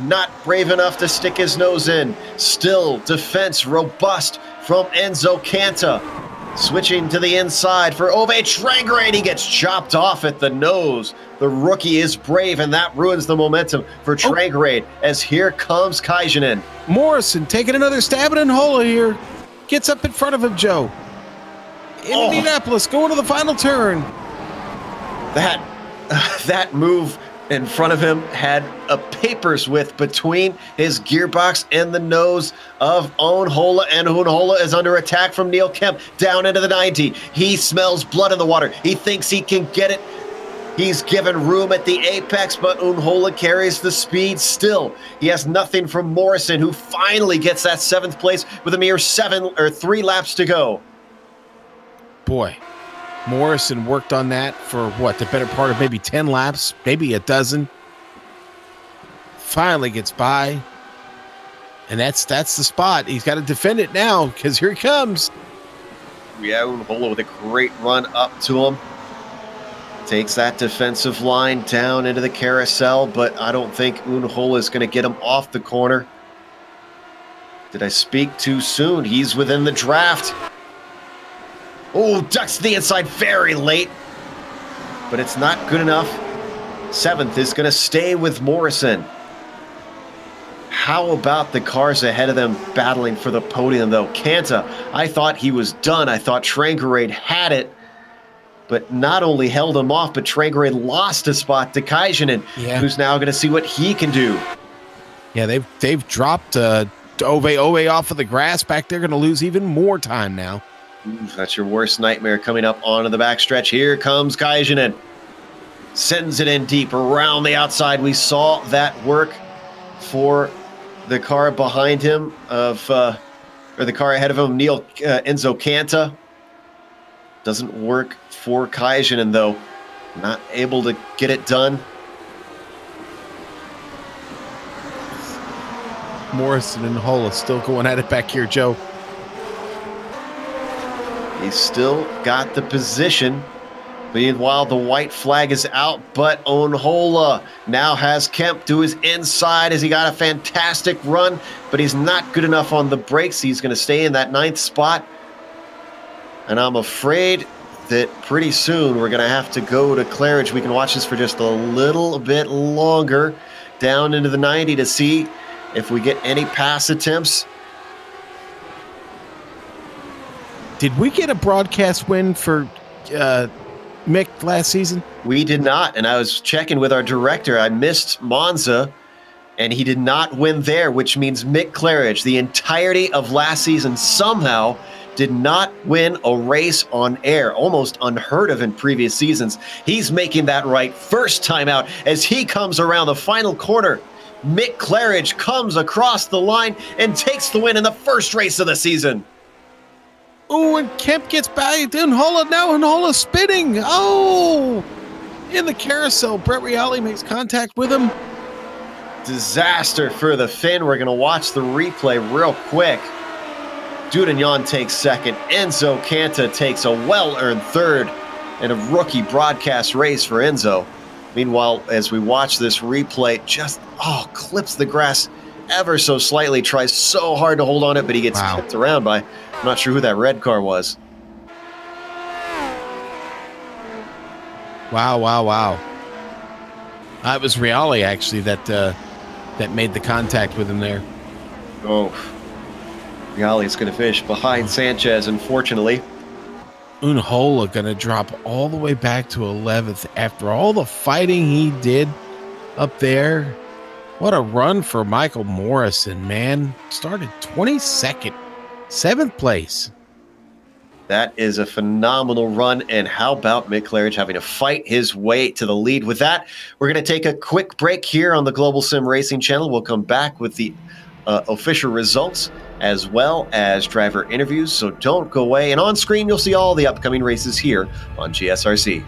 Not brave enough to stick his nose in. Still defense robust from Enzo Kanta. Switching to the inside for Ove Trangarade. He gets chopped off at the nose. The rookie is brave, and that ruins the momentum for Trangarade as here comes Kaijinen. Morrison taking another stab at Unhola here. Gets up in front of him, Joe. Indianapolis going to the final turn. That move in front of him had a paper's width between his gearbox and the nose of Unhola, and Unhola is under attack from Neil Kemp down into the 90. He smells blood in the water. He thinks he can get it. He's given room at the apex, but Unhola carries the speed still. He has nothing from Morrison, who finally gets that 7th place with a mere 3 laps to go. Boy, Morrison worked on that for what, the better part of maybe 10 laps, maybe a dozen. Finally gets by. And that's the spot. He's got to defend it now because here he comes. Yeah, Unhola with a great run up to him. Takes that defensive line down into the carousel, but I don't think Unhola is going to get him off the corner. Did I speak too soon? He's within the draft. Oh, ducks to the inside very late, but it's not good enough. 7th is going to stay with Morrison. How about the cars ahead of them battling for the podium, though? Kanta, I thought he was done. I thought Trangarade had it, but not only held him off, but Trangarade lost a spot to Kaijinen, who's now going to see what he can do. Yeah, they've dropped Ove off of the grass back there. Going to lose even more time now. That's your worst nightmare coming up onto the backstretch. Here comes Kaijinen. Sends it in deep around the outside. We saw that work for the car behind him or the car ahead of him, Enzo Kanta. Doesn't work for Kaijinen, though. Not able to get it done. Morrison and Hola still going at it back here, Joe. He's still got the position. Meanwhile, the white flag is out, but Onhola now has Kemp to his inside as he got a fantastic run, but he's not good enough on the brakes. He's going to stay in that 9th spot. And I'm afraid that pretty soon we're going to have to go to Claridge. We can watch this for just a little bit longer down into the 90 to see if we get any pass attempts. Did we get a broadcast win for Mick last season? We did not, and I was checking with our director. I missed Monza, and he did not win there, which means Mick Claridge, the entirety of last season, somehow did not win a race on air. Almost unheard of in previous seasons. He's making that right first time out as he comes around the final corner. Mick Claridge comes across the line and takes the win in the first race of the season. Oh, and Kemp gets back. Unhola now. Unhola spinning. Oh, in the carousel. Brett Reale makes contact with him. Disaster for the Finn. We're going to watch the replay real quick. Dudagnon takes 2nd. Enzo Kanta takes a well-earned 3rd in a rookie broadcast race for Enzo. Meanwhile, as we watch this replay, just, clips the grass ever so slightly, tries so hard to hold on it, but he gets kicked around by, I'm not sure who that red car was. Wow. It was Reale, actually, that made the contact with him there. Oh, Reale is going to finish behind Sanchez, unfortunately. Unhola going to drop all the way back to 11th after all the fighting he did up there. What a run for Michael Morrison, man. Started 22nd, 7th place. That is a phenomenal run. And how about Mick Claridge having to fight his way to the lead? With that, we're going to take a quick break here on the Global Sim Racing channel. We'll come back with the official results as well as driver interviews. So don't go away. And on screen, you'll see all the upcoming races here on GSRC.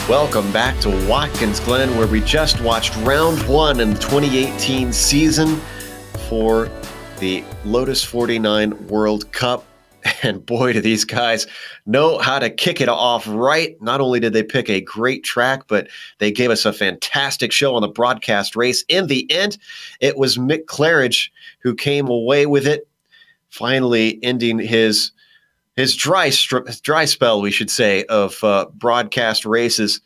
Welcome back to Watkins, Glen, where we just watched round one in the 2018 season for the Lotus 49 World Cup. And boy, do these guys know how to kick it off right. Not only did they pick a great track, but they gave us a fantastic show on the broadcast race. In the end, it was Mick Claridge who came away with it, finally ending his dry spell, we should say, of broadcast races.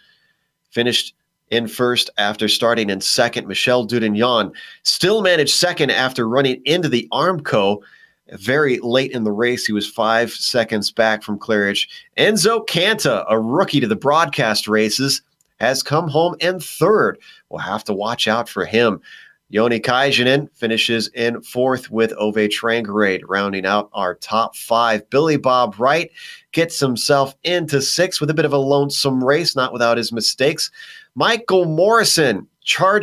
Finished in first after starting in second. Michel Dudignon still managed second after running into the Armco very late in the race. He was 5 seconds back from Claridge. Enzo Canta, a rookie to the broadcast races, has come home in third. We'll have to watch out for him. Joni Kajanen finishes in fourth with Ove Trangerade, rounding out our top five. Billy Bob Wright gets himself into sixth with a bit of a lonesome race, not without his mistakes. Michael Morrison, hard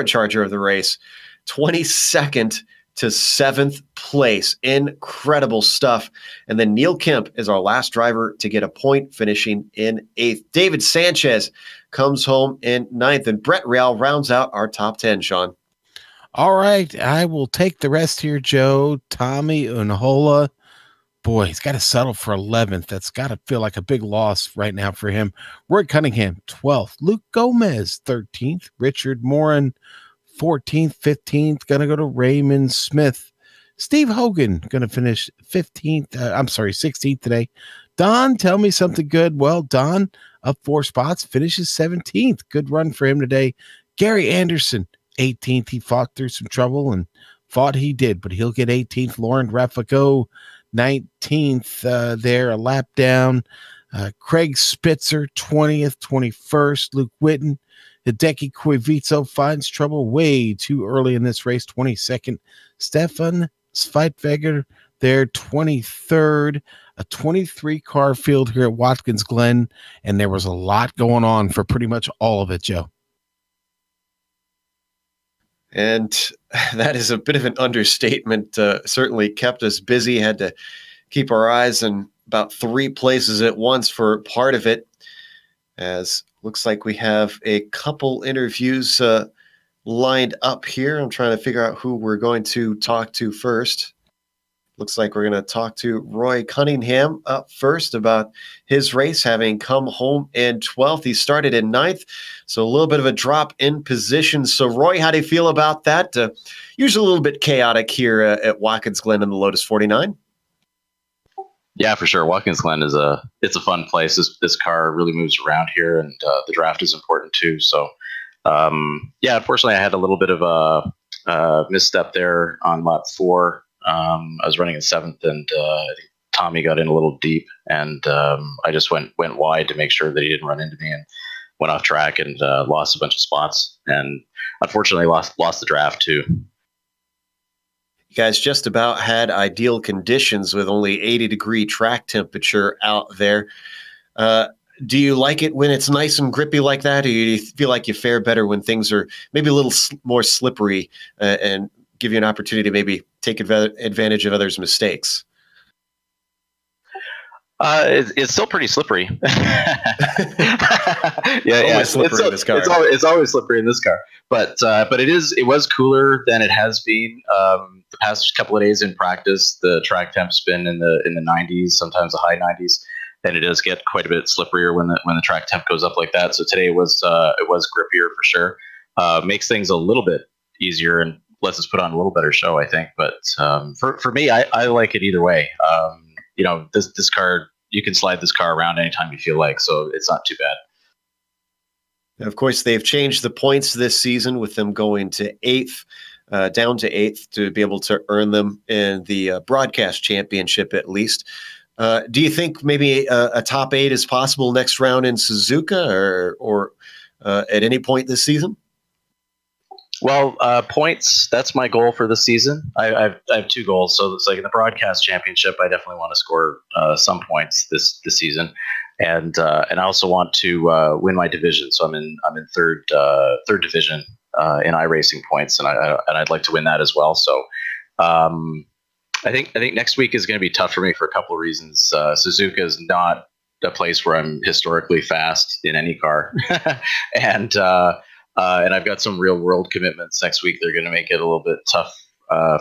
charger of the race, 22nd to 7th place. Incredible stuff. And then Neil Kemp is our last driver to get a point, finishing in 8th. David Sanchez comes home in 9th. And Brett Real rounds out our top 10, Sean. All right, I will take the rest here, Joe. Tommy Unhola, boy, he's got to settle for 11th. That's got to feel like a big loss right now for him. Roy Cunningham, 12th. Luke Gomez, 13th. Richard Morin, 14th. 15th, going to go to Raymond Smith. Steve Hogan, going to finish 16th today. Don, tell me something good. Well, Don, up 4 spots, finishes 17th. Good run for him today. Gary Anderson, 18th. He fought through some trouble and fought he did, but he'll get 18th. Lauren Refico, 19th there, a lap down. Craig Spitzer, 20th, 21st. Luke Witten. Hideki Koivitso finds trouble way too early in this race, 22nd. Stefan Zweitweger there, 23rd. A 23-car field here at Watkins Glen, and there was a lot going on for pretty much all of it, Joe. And that is a bit of an understatement. Certainly kept us busy. Had to keep our eyes in about 3 places at once for part of it. As looks like we have a couple interviews lined up here. I'm trying to figure out who we're going to talk to first. Looks like we're going to talk to Roy Cunningham up first about his race, having come home in 12th. He started in 9th, so a little bit of a drop in position. So, Roy, how do you feel about that? Usually a little bit chaotic here at Watkins Glen in the Lotus 49. Yeah, for sure. Watkins Glen it's a fun place. This car really moves around here, and the draft is important too. So, yeah, unfortunately, I had a little bit of a misstep there on lap 4. I was running in 7th, and I think Tommy got in a little deep, and I just went wide to make sure that he didn't run into me, and went off track and lost a bunch of spots, and unfortunately lost the draft too. You guys just about had ideal conditions with only 80-degree track temperature out there. Do you like it when it's nice and grippy like that, or do you feel like you fare better when things are maybe a little more slippery and give you an opportunity to maybe take advantage of others' mistakes? It's still pretty slippery. Always slippery in this car. It's always slippery in this car. But it was cooler than it has been the past couple of days in practice. The track temp's been in the 90s, sometimes the high 90s, and it does get quite a bit slipperier when the track temp goes up like that. So today it was grippier for sure. Makes things a little bit easier and lets us put on a little better show, I think. But for me, I like it either way. This car, you can slide this car around anytime you feel like, so it's not too bad. And of course, they've changed the points this season with them going to 8th, down to 8th to be able to earn them in the broadcast championship at least. Do you think maybe a top 8 is possible next round in Suzuka or at any point this season? Well, points, that's my goal for the season. I have 2 goals. So it's like in the broadcast championship, I definitely want to score some points this season. And I also want to win my division. So I'm in third division in iRacing points, and I'd like to win that as well. So I think next week is going to be tough for me for a couple of reasons. Suzuka is not a place where I'm historically fast in any car, and I've got some real world commitments next week. They're going to make it a little bit tough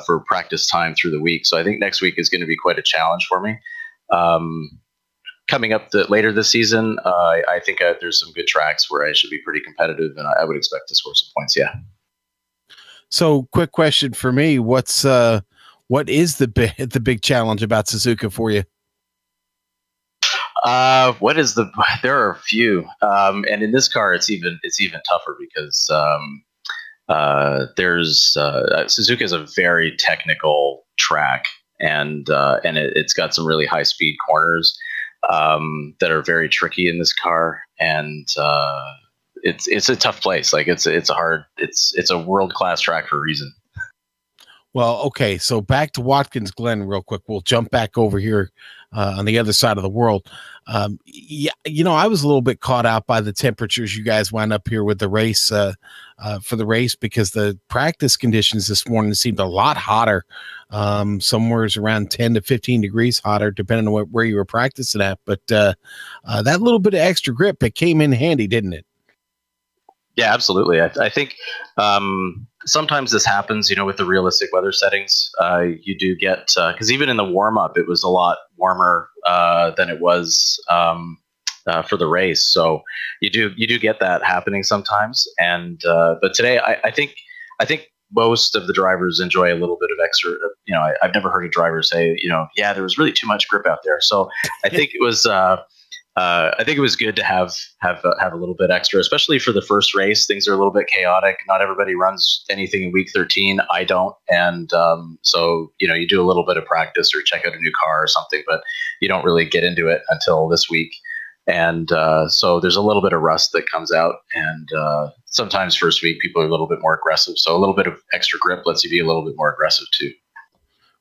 for practice time through the week. So I think next week is going to be quite a challenge for me. Coming up later this season, I think there's some good tracks where I should be pretty competitive, and I would expect to score some points. Yeah. So, quick question for me: what is the big challenge about Suzuka for you? There are a few, and in this car, it's even tougher because Suzuka is a very technical track, and it's got some really high speed corners that are very tricky in this car, and it's a tough place. Like it's a world class track for a reason. Well, okay, so back to Watkins Glen real quick. We'll jump back over here on the other side of the world. Yeah, I was a little bit caught out by the temperatures you guys wound up here with the race for the race, because the practice conditions this morning seemed a lot hotter, somewhere around 10 to 15 degrees hotter, depending on where you were practicing at. But that little bit of extra grip, it came in handy, didn't it? Yeah, absolutely. I think sometimes this happens, with the realistic weather settings. You do get, because even in the warm up, it was a lot warmer than it was for the race. So you do get that happening sometimes. And but today, I think most of the drivers enjoy a little bit of extra. I've never heard a driver say, yeah, there was really too much grip out there. So I think it was. I think it was good to have a little bit extra, especially for the first race. Things are a little bit chaotic. Not everybody runs anything in week 13. I don't, and so you do a little bit of practice or check out a new car or something, but you don't really get into it until this week. And so there's a little bit of rust that comes out, and sometimes first week people are a little bit more aggressive. So a little bit of extra grip lets you be a little bit more aggressive too.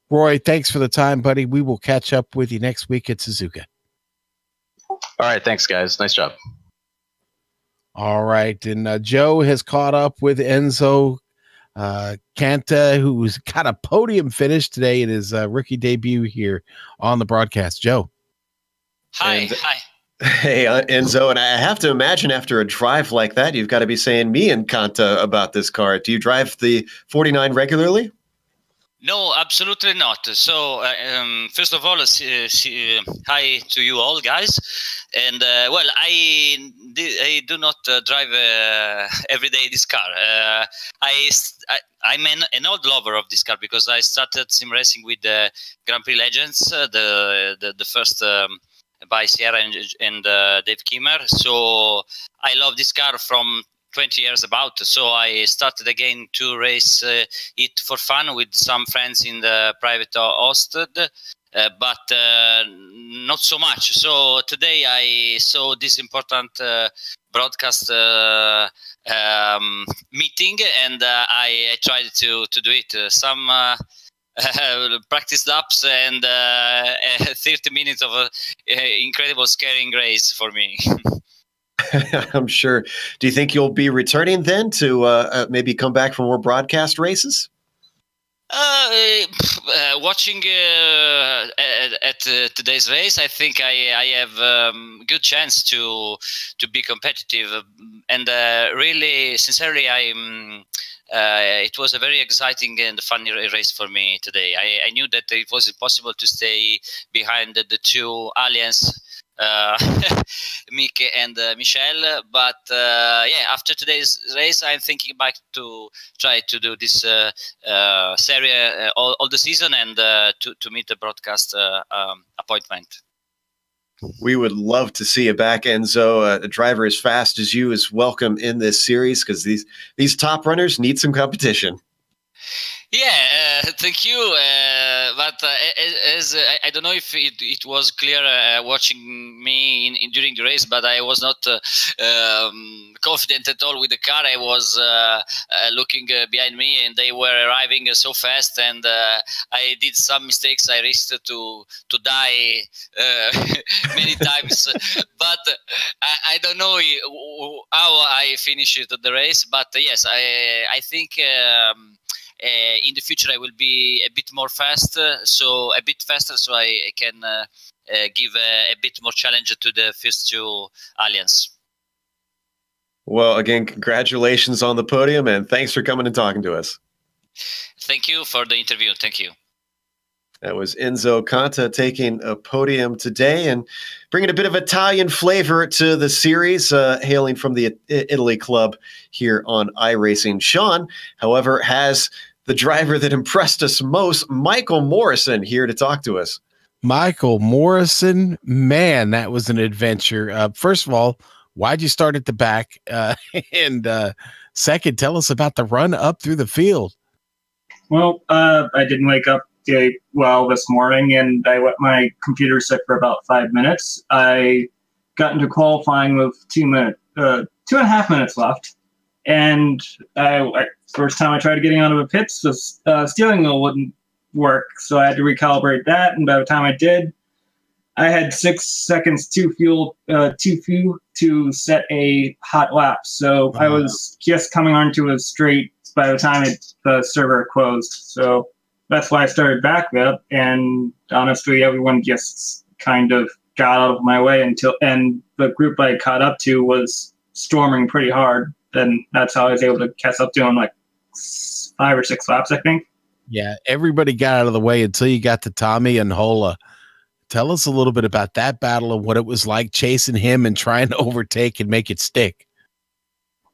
Roy, thanks for the time, buddy. We will catch up with you next week at Suzuka. All right. Thanks, guys. Nice job. All right. And Joe has caught up with Enzo Canta, who's got a podium finish today in his rookie debut here on the broadcast. Joe. Hi. Hey, Enzo. And I have to imagine after a drive like that, you've got to be saying me and Canta about this car. Do you drive the 49 regularly? No, absolutely not. So, first of all, hi to you all, guys. And well, I do not drive every day this car. I'm an old lover of this car because I started SimRacing with the Grand Prix Legends, the first by Sierra and Dave Kimmer. So I love this car from 20 years about. So I started again to race it for fun with some friends in the private hosted, but not so much. So today I saw this important broadcast meeting, and I tried to do it. Some practice laps and 30 minutes of incredible scaring race for me. I'm sure. Do you think you'll be returning then to maybe come back for more broadcast races? Watching at today's race, I think I have good chance to be competitive, and really, sincerely, it was a very exciting and fun race for me today. I knew that it was impossible to stay behind the two aliens. Mick and Michelle, but yeah, after today's race, I'm thinking back to try to do this series all the season and to meet the broadcast appointment. We would love to see you back, Enzo. A driver as fast as you is welcome in this series because these top runners need some competition. Yeah, thank you. But as I don't know if it was clear watching me during the race, but I was not confident at all with the car. I was looking behind me, and they were arriving so fast, and I did some mistakes. I risked to die many times, but I don't know how I finished the race. But yes, I think. In the future, I will be a bit more fast, so I can give a bit more challenge to the first two Alliance. Well, again, congratulations on the podium, and thanks for coming and talking to us. Thank you for the interview. Thank you. That was Enzo Conta taking a podium today and bringing a bit of Italian flavor to the series, hailing from the Italy club here on iRacing. Sean, however, has the driver that impressed us most, Michael Morrison, here to talk to us. Michael Morrison, man, that was an adventure. First of all, why'd you start at the back? And second, tell us about the run up through the field. Well, I didn't wake up well this morning, and I let my computer sit for about 5 minutes. I got into qualifying with 2.5 minutes left, and first time I tried getting out of the pits, the steering wheel wouldn't work, so I had to recalibrate that. And by the time I did, I had 6 seconds too few to set a hot lap. So I was just coming onto a straight by the time the server closed. So that's why I started back up. And honestly, everyone just kind of got out of my way and the group I caught up to was storming pretty hard. And that's how I was able to catch up to them, like 5 or 6 laps, I think. Yeah, everybody got out of the way until you got to Tommy and Hola. Tell us a little bit about that battle and what it was like chasing him and trying to overtake and make it stick.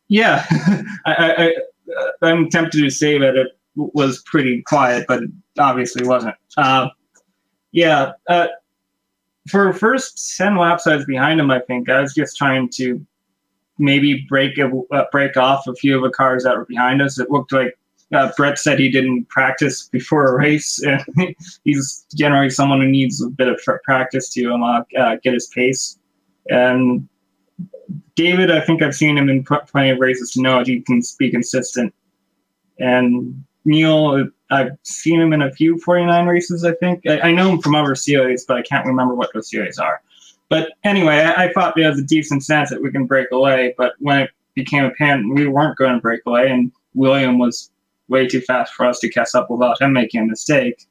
Yeah, I'm tempted to say that it was pretty quiet, but it obviously wasn't. For first 10 laps I was behind him, I think. I was just trying to maybe break off a few of the cars that were behind us. It looked like Brett said he didn't practice before a race, and he's generally someone who needs a bit of practice to get his pace. And David, I think I've seen him in plenty of races to know that he can be consistent. And Neil, I've seen him in a few 49 races, I think. I know him from other series, but I can't remember what those series are. But anyway, I thought there was a decent sense that we can break away, but when it became apparent we weren't going to break away, and William was way too fast for us to catch up without him making a mistake,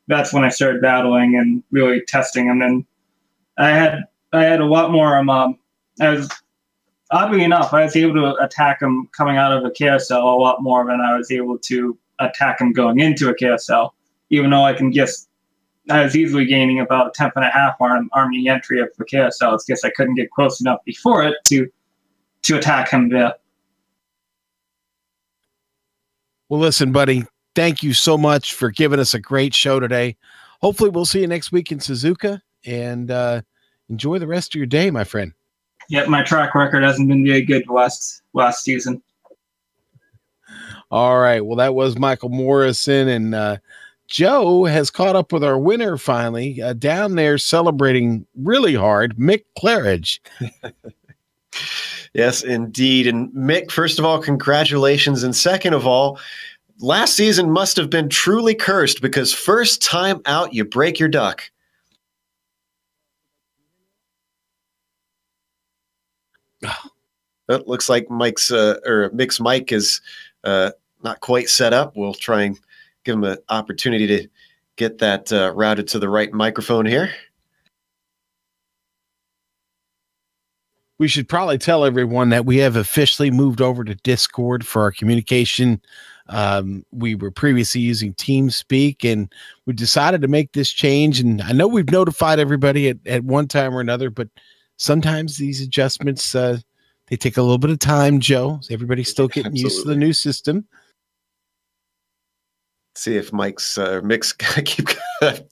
that's when I started battling and really testing him. And I had a lot more. Oddly enough, I was able to attack him coming out of a carousel a lot more than I was able to attack him going into a carousel, even though I was easily gaining about a 10.5 on the entry of the carousel. It's just I couldn't get close enough before it to attack him there. Well, listen, buddy, thank you so much for giving us a great show today. Hopefully we'll see you next week in Suzuka, and enjoy the rest of your day, my friend. Yep, my track record hasn't been very good last season. All right, well, that was Michael Morrison, and Joe has caught up with our winner finally, down there celebrating really hard, Mick Claridge. Yes, indeed. And Mick, first of all, congratulations. And second of all, last season must have been truly cursed because first time out, you break your duck. It looks like Mick's mic is not quite set up. We'll try and give him an opportunity to get that routed to the right microphone here. We should probably tell everyone that we have officially moved over to Discord for our communication. We were previously using TeamSpeak, and we decided to make this change. And I know we've notified everybody at one time or another, but sometimes these adjustments, they take a little bit of time, Joe. Everybody's still getting used to the new system. See if Mick's I keep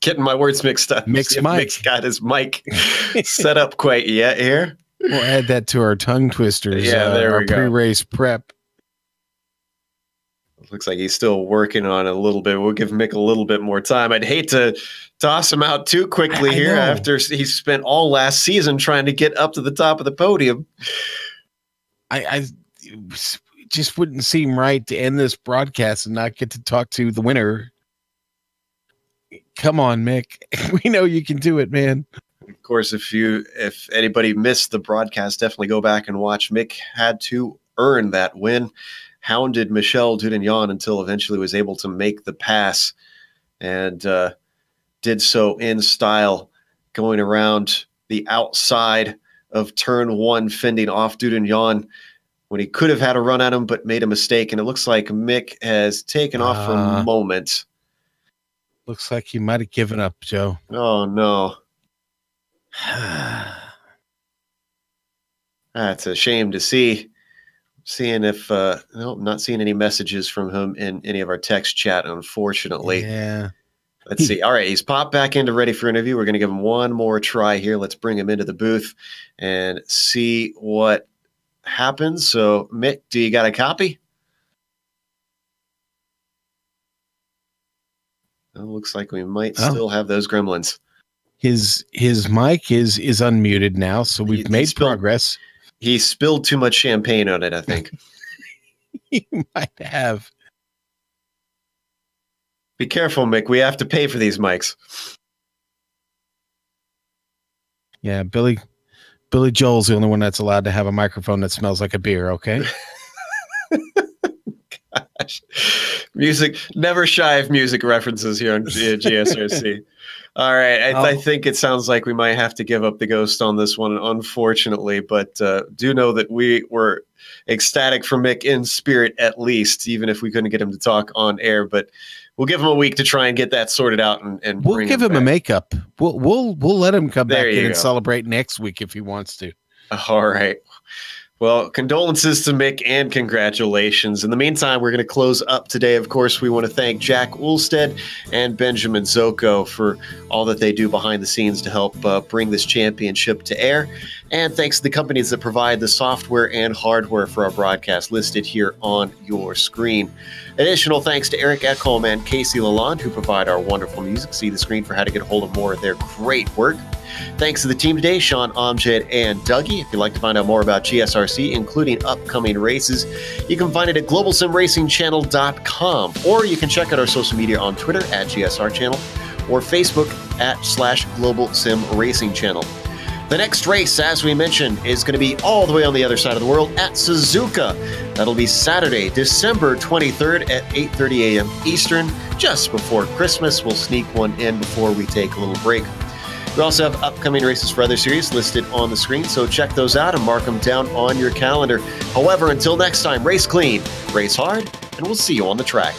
getting my words mixed up. Mick's got his mic set up quite yet here. We'll add that to our tongue twisters. Yeah, there we go. Pre-race prep. Looks like he's still working on it a little bit. We'll give Mick a little bit more time. I'd hate to toss him out too quickly here after he's spent all last season trying to get up to the top of the podium. I just wouldn't seem right to end this broadcast and not get to talk to the winner. Come on, Mick. We know you can do it, man. Of course, if anybody missed the broadcast, definitely go back and watch. Mick had to earn that win. Hounded Michel Dudignon until eventually was able to make the pass, and did so in style going around the outside of turn 1, fending off Dudignon when he could have had a run at him, but made a mistake. And it looks like Mick has taken off for a moment. Looks like he might have given up, Joe. Oh, no. That's a shame to see. Seeing if, no, not seeing any messages from him in any of our text chat, unfortunately. Yeah. Let's see. All right, he's popped back into ready for interview. We're going to give him one more try here. Let's bring him into the booth and see what happens. So, Mick, do you got a copy? It looks like we might still have those gremlins. His mic is unmuted now, so we've made progress. He spilled too much champagne on it, I think. He might have. Be careful, Mick. We have to pay for these mics. Yeah, Billy Joel's the only one that's allowed to have a microphone that smells like a beer, okay? Gosh. Music, never shy of music references here on GSRC. All right, I think it sounds like we might have to give up the ghost on this one, unfortunately, but do know that we were ecstatic for Mick in spirit, at least, even if we couldn't get him to talk on air. But we'll give him a week to try and get that sorted out, and we'll give him a makeup. We'll let him come back in and celebrate next week if he wants to. All right. Well, condolences to Mick and congratulations. In the meantime, we're going to close up today. Of course, we want to thank Jack Ulstead and Benjamin Zoko for all that they do behind the scenes to help bring this championship to air. And thanks to the companies that provide the software and hardware for our broadcast listed here on your screen. Additional thanks to Eric Ekholm and Casey Lalonde, who provide our wonderful music. See the screen for how to get a hold of more of their great work. Thanks to the team today, Sean, Amjad, and Dougie. If you'd like to find out more about GSRC, including upcoming races, you can find it at globalsimracingchannel.com, or you can check out our social media on Twitter at GSR Channel or Facebook @GlobalSimRacingChannel. The next race, as we mentioned, is going to be all the way on the other side of the world at Suzuka. That'll be Saturday, December 23rd at 8:30 a.m. Eastern, just before Christmas. We'll sneak one in before we take a little break. We also have upcoming races for other series listed on the screen, so check those out and mark them down on your calendar. However, until next time, race clean, race hard, and we'll see you on the track.